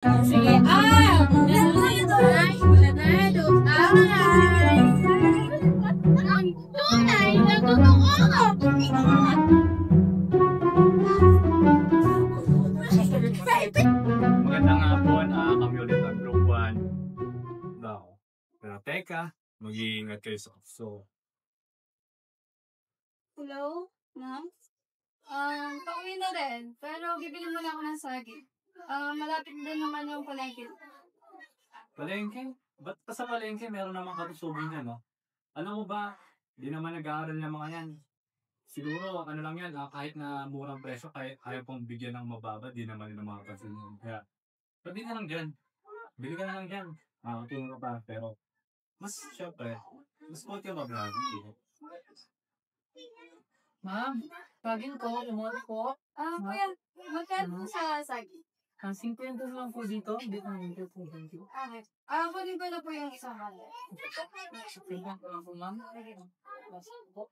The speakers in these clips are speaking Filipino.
Sige, planado, ay, ang tunay na totoo. Magandang hapon, kami ulit ang Group 1 daw. Pero teka, mag-iingat kayo sa so. Hello, ma'am? Pauwi na rin, pero bibili muna ako ng saging. Malapit din naman yung palengke. Palengke? Ba't pa sa palengke meron namang katusubin yan, no? Alam mo ba, di naman nag-aaral ng mga yan. Siguro, ano lang yan, kahit na murang presyo, kahit ayaw pong bigyan ng mababa, di naman nila makapansin yun. Kaya, pwede ka lang dyan. Bili ka na lang dyan. Tulong ka pa, pero mas, syempre, mas konti ang mababago. Ma'am, saging ko, umori po. Kuya, magkano sa saging? 50 lang po dito. Dito po. Thank you. Okay. Kunin ko na po yung isang halo. Tingnan ko lang po, ma'am. Po.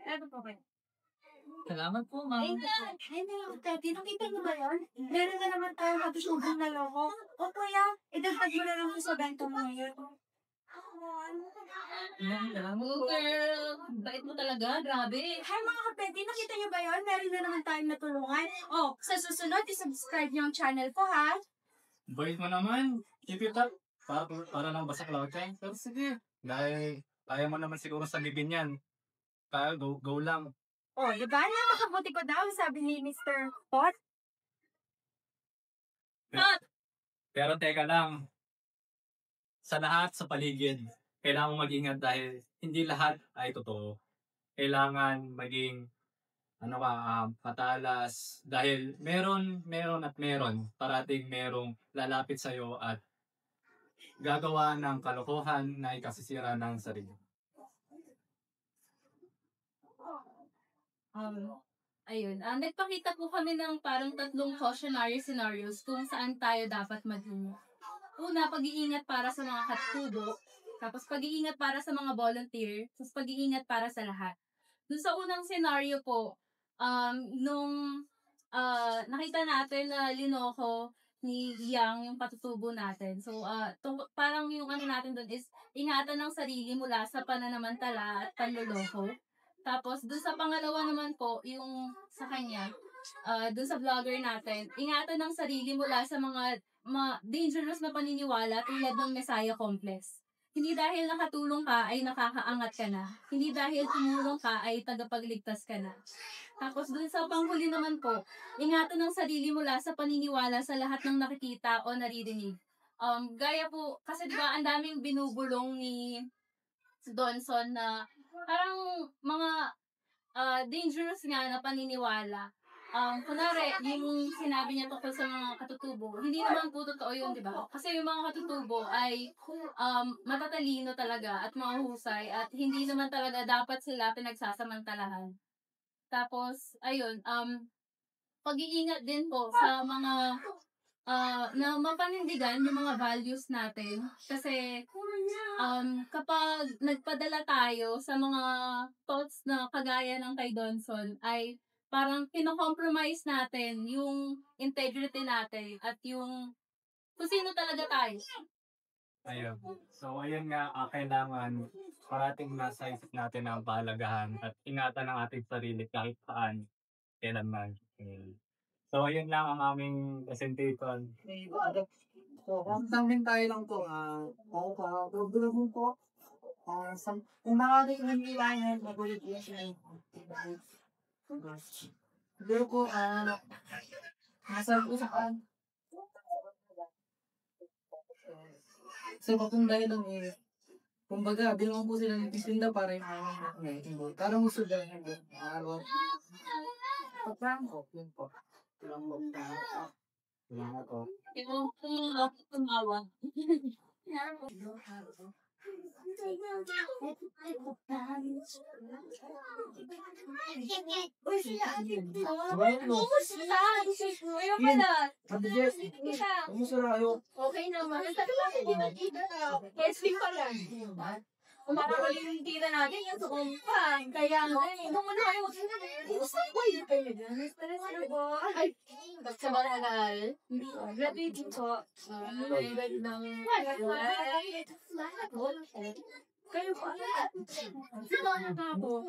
Ito po kayo. Salamat po, ma'am. Ay, Tati, nakita niyo ba yun? Meron na naman tayong katusubong na loko. O kuya, idagdag mo na lang sa bento mo ngayon. Girl, bait mo talaga. Grabe. Hi mga kapatid, nakita niyo ba yun? Meron na naman tayong natulungan. Oh, sa susunod, isubscribe niyo ang channel ko ha. Bait mo naman. Keep it up. Para lang basa cloud yan. Pero sige. Dahil kaya mo naman siguro sa bibin yan. Kaya go lang. Oh, diba? Napakabuti ko daw, sabi ni Mr. Pot. Pero teka lang. Sa lahat sa paligid, kailangan mong mag-ingat dahil hindi lahat ay totoo. Kailangan maging patalas dahil meron parating merong lalapit sa'yo at gagawa ng kalokohan na ikasisira ng sarili. Ayun. Nagpakita po kami ng parang 3 cautionary scenarios kung saan tayo dapat mag-ingat. Una, pag-iingat para sa mga katutubo. Tapos pag-iingat para sa mga volunteer. Tapos pag-iingat para sa lahat. Doon sa unang scenario po, nung nakita natin na linoko ni Yang yung patutubo natin. So, parang yung natin doon is ingatan ng sarili mula sa pananamantala at panloloko. Tapos, doon sa pangalawa naman po, yung sa kanya, doon sa vlogger natin, ingatan ng sarili mula sa mga dangerous na paniniwala tulad ng Messiah Complex. Hindi dahil nakatulong ka ay nakakaangat ka na. Hindi dahil tumulong ka ay tagapagligtas ka na. Tapos dun sa panghuli naman po, ingatan ng sarili mula sa paniniwala sa lahat ng nakikita o naririnig. Gaya po, kasi diba ang daming binubulong ni Donson na parang mga dangerous nga na paniniwala. Kunwari, yung sinabi niya tungkol sa mga katutubo, hindi naman po totoo yun, di ba? Kasi yung mga katutubo ay matatalino talaga at mahusay at hindi naman talaga dapat sila pinagsasamantalahan. Tapos, ayun, pag-iingat din po sa mga na mapanindigan yung mga values natin. Kasi kapag nagpadala tayo sa mga thoughts na kagaya ng kay Donson, ay parang kino-compromise natin yung integrity natin at yung kung sino talaga tayo. Ayun. So, ayun nga, kailangan parating nasa isip natin ang pahalagahan at ingatan ang ating sarili kahit saan, kailanman. So, ayun lang ang aming presentation. Samping tayo lang po. Program mo po. Kung nakakita ng ilangan, magulit po siya. Pero po, nasa po sa kan. So, kung dahil lang kumbaga, bilang po sila nagtitinda para yung parang gusto dahil yung pagpangko, yun po. Salamat po. Yung tumawa. Uy, sila. Okay naman. Testing pa lang. Parang ulit yung tita natin, yung sukumpa. Kaya ano, ito muna kayo. Gusto ko yun kayo dyan. Stress na po. Ay, sa bagal. Graduating po. Graduate ng... Kayo po. Sino na nga po?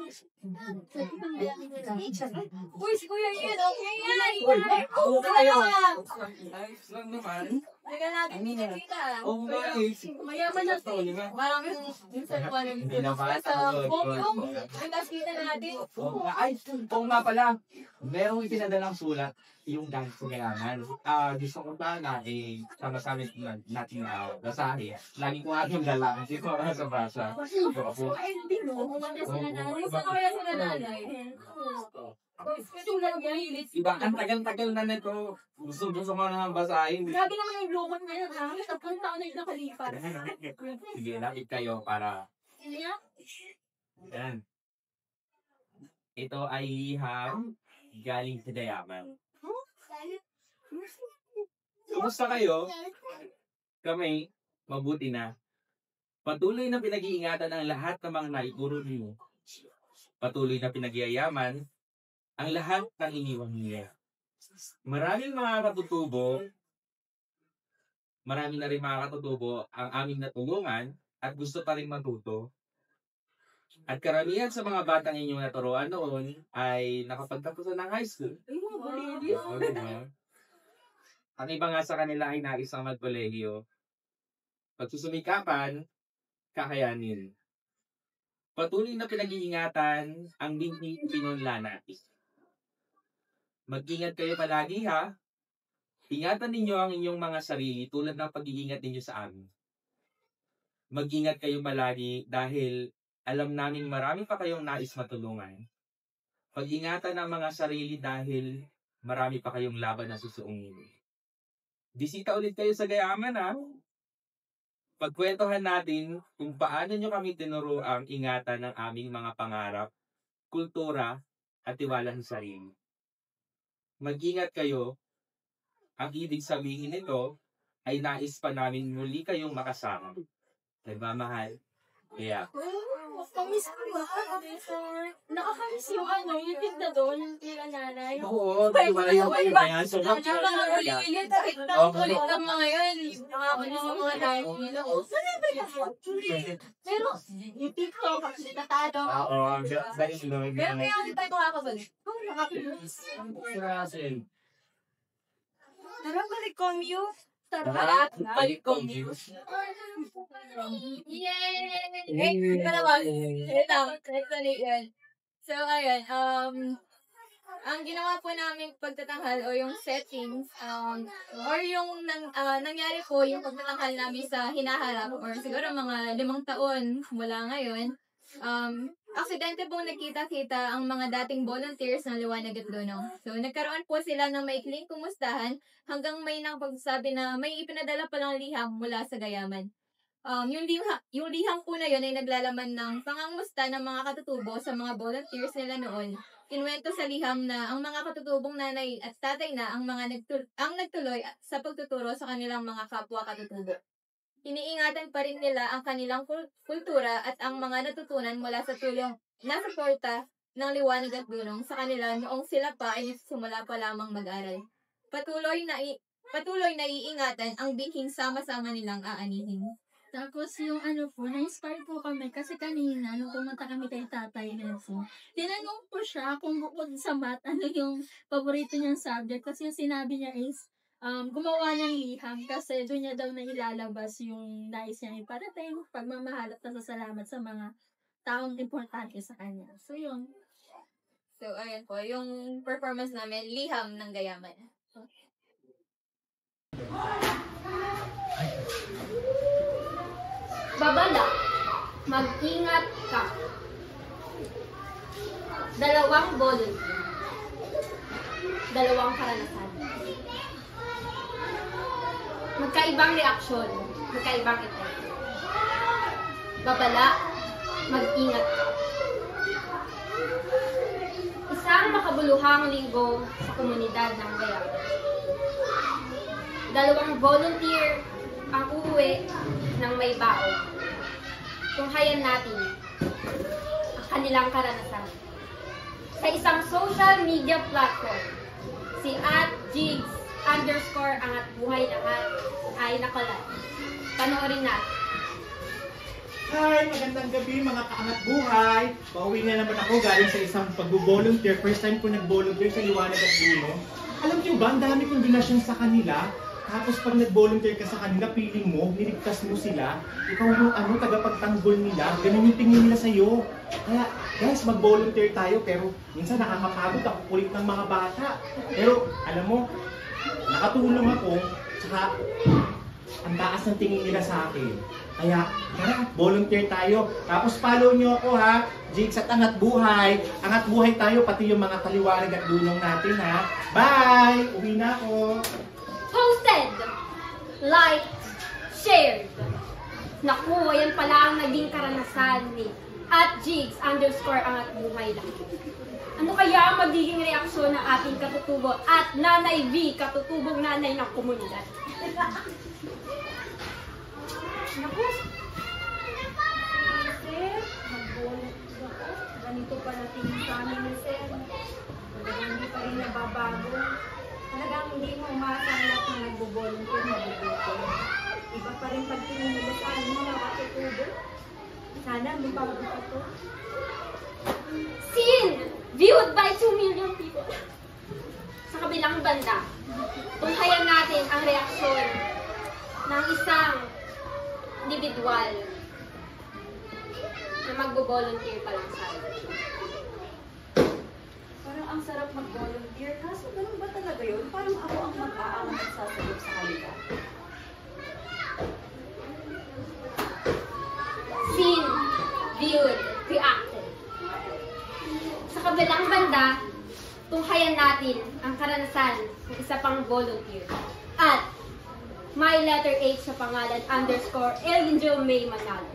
Uy, si Kuya Ian. Okay yan. Oo, kayo. Ayos lang naman. Teka natin kita. Oo nga eh. Mayaman na to. Parang yung sa lupa ng sa Hong ang tas kita natin. Ay, oo nga pala. Merong ipinadalang sulat yung dance ko kailangan. Gusto ko ba na sama-sama natin na basahin. Lagi ko nga yung dala. Hindi ko nga sa basa. Ay, hindi mo. Kumanda sila nanay. Saan kaya sila nanay? Sulat niya, hilit. Iba, ang tagal-tagal na nito. Gusto ko na basahin. Grabe naman yung lumot ngayon, ha? 10 taon na yung nakalipas. Sige, lapit kayo para... Yan. Ito ay liham galing sa Dayaman. Kumusta kayo? Kami, mabuti na. Patuloy na pinag-iingatan ang lahat ng mga naituro niyo. Patuloy na pinag-iayaman ang lahat ng iniwang niya. Marami na rin mga katutubo ang aming natulungan at gusto pa rin matuto. At karamihan sa mga batang inyong naturuan noon ay nakapagtapusan ng high school. Ang iba nga sa kanila ay nais ang magkolehiyo. Pagsusumikapan, kakayanin. Patuloy na pinag-iingatan ang binhi pinunla natin. Mag-ingat kayo palagi ha. Ingatan ninyo ang inyong mga sarili tulad ng pag-iingat ninyo sa amin. Mag-ingat kayo palagi dahil alam namin marami pa kayong nais matulungan. Pag-ingatan ang mga sarili dahil marami pa kayong laban na susuungin. Bisita ulit kayo sa Gayaman ha. Pagkwentuhan natin kung paano nyo kami tinuro ang ingatan ng aming mga pangarap, kultura, at tiwala sa sarili. Mag-ingat kayo. Ang ibig sabihin nito ay nais pa namin muli kayong makasama. Nagmamahal. Kaya. Kamiss ko ba? Nakakamiss yung yung tinda doon, yung tira nanay. Oo, wala yung kayo na yan. So, Ang mga ulit-ulit, ulit ng mga yun. Nakakamiss yung mga nanay nila. Pero, yung TikTok, kasi natado. oo, dahil Pero kaya ulit tayo makakabalik. Nakakamiss. Tara, balik commute. Tara, balik commute. Yay! Ito naman. So, ayun. Ang ginawa po namin pagtatanghal o yung settings, or yung nangyari po yung pagtatanghal namin sa hinaharap or siguro mga 5 taon mula ngayon, aksidente pong nagkita-kita ang mga dating volunteers ng Liwanag at Dunong. So, nagkaroon po sila ng maikling kumustahan hanggang may nakapagsabi na may ipinadala palang liham mula sa Gayaman. Yung liham po na yun ay naglalaman ng pangangamusta ng mga katutubo sa mga volunteers nila noon. Kinuwento sa liham na ang mga katutubong nanay at tatay na ang nagtuloy sa pagtuturo sa kanilang mga kapwa katutubo. Iniingatan pa rin nila ang kanilang kultura at ang mga natutunan mula sa tulong na suporta ng Liwanag at Dunong sa kanila noong sila pa ay simula pa lamang mag-aral. Patuloy na iingatan ang bihing sama-sama nilang aanihin. Tapos yung na-inspire po kami kasi kanina nung pumunta kami kay Tatay Nelson, tinanong po siya kung bukod sa math, ano yung paborito niyang subject kasi yung sinabi niya is gumawa ng liham kasi doon niya daw na ilalabas yung nais niya iparating, pagmamahal at pasasalamat sa mga taong importante sa kanya. So yun. So, ayan po, yung performance namin, liham ng Gayaman. Babala, mag-ingat ka. 2 volunteer. 2 karanasan. Magkaibang reaksyon, magkaibang epekto. Babala, mag-ingat ka. Isang makabuluhang linggo sa komunidad ng Gayaman. 2 volunteer ang uuwi ng may baon. tunghayan natin ang kanilang karanasan. Sa isang social media platform, si @jigs_angat_buhay lahat ay nakulat. Panoorin natin. Hi! Magandang gabi mga kaangat buhay! Pauwi na naman ako galing sa isang pag-volunteer. First time ko nag-volunteer sa Liwanag at Dulo. Alam niyo ba, ang dami kong donasyon sa kanila. Tapos pag nag-volunteer ka sa kanila, feeling mo, niligtas mo sila. Ikaw yung tagapagtanggol nila. Ganun yung tingin nila sa'yo. Kaya guys, mag-volunteer tayo. Pero minsan nakakapagod ako, kulit ng mga bata. Pero alam mo, nakatulong ako. Tsaka ang taas ng tingin nila sa akin. Kaya, tara, volunteer tayo. Tapos follow nyo ako ha, Jigs at Angat Buhay. Angat Buhay tayo, pati yung mga kaliwanag at dulong natin ha. Bye! Uwi na ako. Posted, liked, shared. Naku, yan pala ang naging karanasan ni @jigs_angat_buhay lang. Ano kaya ang magiging reaksyon ng ating katutubo at Nanay V, katutubong nanay ng komunidad? Naku, sir, mag-volunteer ako. Ganito pala tingin sa amin ni sir. Talagang hindi pa rin nababago. Talagang hindi mo umasa lahat na nagbo-volunteer, mabubuto. Iba pa rin pagtingin nila sa amin mga katutubo. Sana mabago ito. Seen! Viewed by 2 million people. Sa kabilang banda, tunghayan natin ang reaksyon ng isang individual na magbo-volunteer pa lang sa atin. Parang ang sarap mag-volunteer. Kaso ganun ba talaga yun? Parang ako ang mag-aang magsasagot sa kanila. Seen, viewed, reacted. Sa kabilang banda, tunghayan natin ang karanasan ng isa pang volunteer. At may letter H sa pangalan _Angel May Manalo.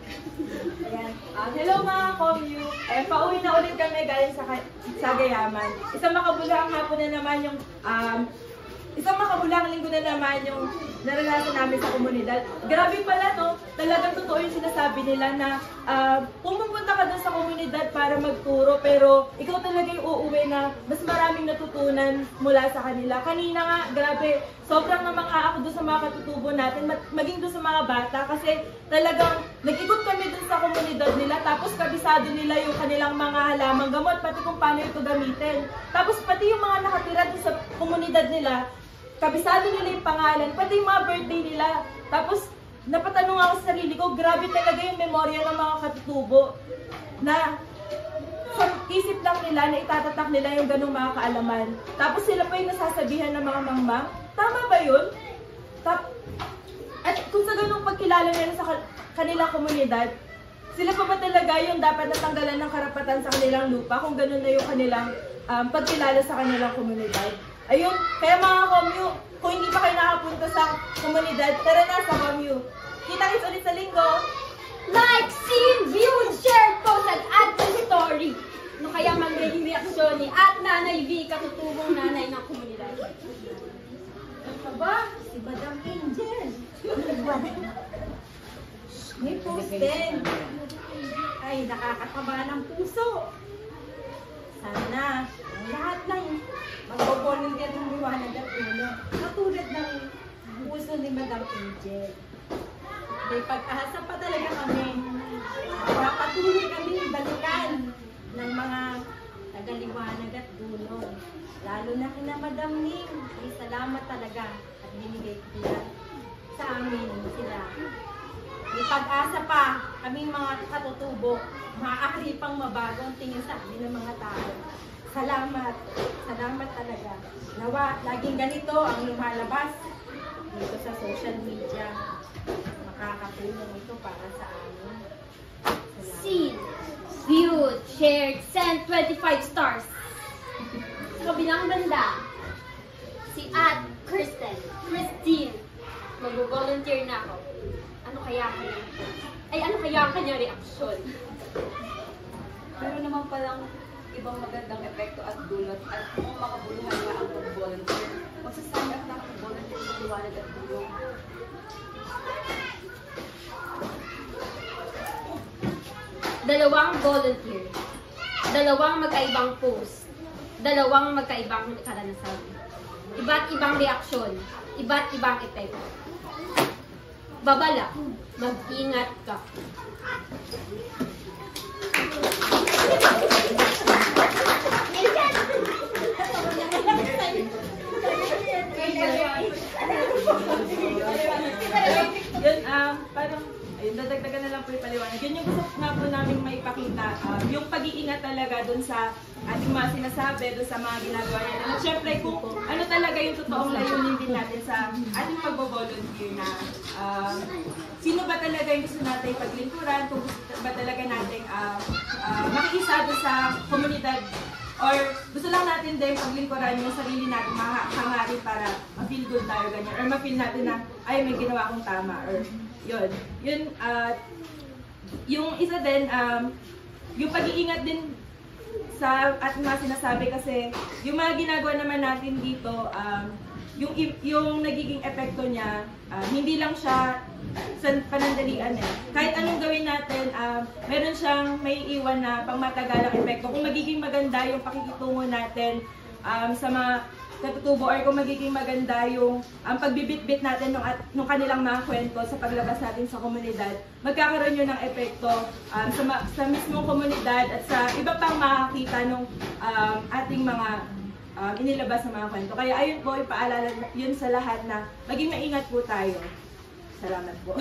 Ayan. Hello mga komyu. Pauwi na ulit kami galing sa Gayaman. Isang makabulang hapon na naman yung isang makabulang linggo na naman yung naranasan namin sa komunidad. Grabe pala no, talagang totoo yung sinasabi nila na pumunta ka doon sa komunidad para magturo pero ikaw talaga yung uuwi na mas maraming natutunan mula sa kanila. Kanina nga, grabe, sobrang namangha ako doon sa mga katutubo natin, maging doon sa mga bata kasi talagang nag-ikot kami doon sa komunidad nila tapos kabisado nila yung kanilang mga halamang gamot pati kung paano ito gamitin. Tapos pati yung mga nakatira doon sa komunidad nila, kabisado nila yung pangalan, pati yung mga birthday nila. Tapos, napatanong ako sa sarili ko, grabe talaga yung memorya ng mga katutubo na sa isip lang nila na itatatak nila yung ganung mga kaalaman. Tapos sila pa yung nasasabihan ng mga mangmang, tama ba yun? At kung sa ganung pagkilala nila sa kanilang komunidad, sila pa ba talaga yung dapat natanggalan ng karapatan sa kanilang lupa kung ganun na yung kanilang pagkilala sa kanilang komunidad? Ayun, kaya mga komyu, kung hindi pa kayo nakapunta sa komunidad, tara na sa komyu. Kita-kits ulit sa linggo. Like, seen, viewed, shared, posted, add to story. Ano kaya magiging reaksyon ni Nanay V, katutubong nanay ng komunidad? Aba, si Madam Angel. May posting. Ay, nakakataba ng puso. Sana, ang lahat ng mag-volunteer ng Liwanag at Dulo, katulad ng puso ni Madam Angel. May pag-asa pa talaga kami. Patuloy kami balikan ng mga taga-Liwanag at Dulo. Lalo na kina Madam Ning, ay salamat talaga at binigay nila sa amin sila. May pag-asa pa kaming mga katutubo, maaari pang mabago ang tingin sa amin ng mga tao. Salamat, salamat talaga. Nawa, laging ganito ang lumalabas dito sa social media. Makakatulong ito para sa amin. Salamat. Seen, viewed, shared, sent 25 stars. Sa kabilang banda, si Christine, mag-volunteer na ako. Ano kaya ang kanyang reaksyon? Pero naman palang ibang magandang epekto at dulot at kung makabuluhan nga ang pag-volunteer. Magsasama na ang volunteer sa Liwanag at Dulo. Dalawang volunteer. Dalawang magkaibang post. Dalawang magkaibang karanasan. Iba't ibang reaksyon. Iba't ibang epekto. Babala, mag-ingat ka. Yun, parang, ayun, dadagdagan na lang po yung paliwanag. Yun yung gusto nga po namin maipakita. Yung pag-iingat talaga dun sa ating mga sinasabi, dun sa mga ginagawa natin. At syempre, kung ano talaga yung totoong layunin din natin sa ating pagbo-volunteer na sino ba talaga yung gusto natin paglingkuran, kung gusto ba talaga natin makikisa dun sa komunidad, or gusto lang natin din paglingkuran yung sarili natin, hangarin para ma-feel good tayo, ganyan. Or ma-feel natin na, ay, may ginawa akong tama. Or, yun. Yun, yung isa din, yung pag-iingat din sa ating mga sinasabi kasi, yung mga ginagawa naman natin dito, yung nagiging epekto niya, hindi lang siya sa panandalian eh. Kahit anong gawin natin, meron siyang may iwan na pangmatagalang epekto. Kung magiging maganda yung pakikitungo natin sa mga katutubo, or kung magiging maganda yung pagbibitbit natin nung kanilang mga kwento sa paglabas natin sa komunidad, magkakaroon yun ng epekto sa mismong komunidad at sa iba pang makakita nung ating mga inilabas na mga kwento. Kaya ayun po, ipaalala yun sa lahat na maging maingat po tayo. Salamat po.